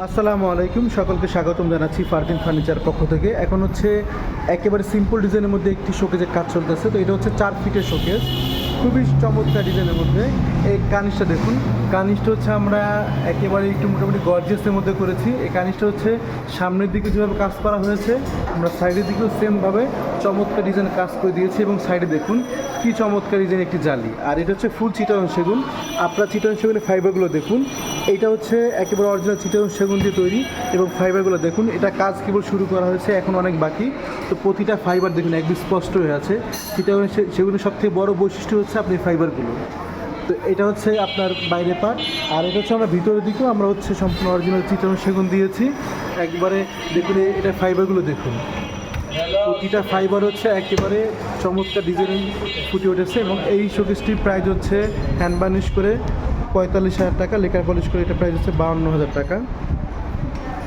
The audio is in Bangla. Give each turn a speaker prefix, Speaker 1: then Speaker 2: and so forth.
Speaker 1: আসসালামু আলাইকুম, সকলকে স্বাগতম জানাচ্ছি ফারদিন ফার্নিচার পক্ষ থেকে। এখন হচ্ছে একেবারে সিম্পল ডিজাইনের মধ্যে একটি শোকেজের কাজ চলতেছে। তো এটা হচ্ছে 4 ফিটের শোকেজ, খুবই চমৎকার ডিজাইনের মধ্যে। এই কানিসটা দেখুন, কানিসটা হচ্ছে আমরা একেবারে একটু মোটামুটি গর্জিয়াসের মধ্যে করেছি। এই কানিসটা হচ্ছে সামনের দিকে যেভাবে কাজ করা হয়েছে, আমরা সাইডের দিকেও সেমভাবে চমৎকার ডিজাইন কাজ করে দিয়েছি। এবং সাইডে দেখুন কি চমৎকার ডিজাইন একটি জালি। আর এটা হচ্ছে ফুল চিটাগং সেগুন। আপনার চিটাগং সেগুনের ফাইবারগুলো দেখুন, এইটা হচ্ছে একেবারে অরিজিনাল চিটাগং সেগুন দিয়ে তৈরি। এবং ফাইবারগুলো দেখুন, এটা কাজ কেবল শুরু করা হয়েছে, এখন অনেক বাকি। তো প্রতিটা ফাইবার দেখুন একদম স্পষ্ট হয়ে আছে। চিটাগং সেগুনের সবথেকে বড় বৈশিষ্ট্য হচ্ছে আপনি ফাইবারগুলো। তো এটা হচ্ছে আপনার বাইরে পার্ট। আর এটা হচ্ছে আমরা ভিতরের দিকেও আমরা হচ্ছে সম্পূর্ণ অরিজিনাল চিটাগং সেগুন দিয়েছি। একবারে দেখুন এটা ফাইবারগুলো দেখুন, প্রতিটা ফাইবার হচ্ছে একেবারে চমৎকার ডিজাইন ফুটে উঠেছে। এবং এই শোকেসটির প্রাইস হচ্ছে হ্যান্ড বার্নিশ করে 45,000 টাকা, লেকার পলিশ করে এটা প্রাইস হচ্ছে 52,000 টাকা।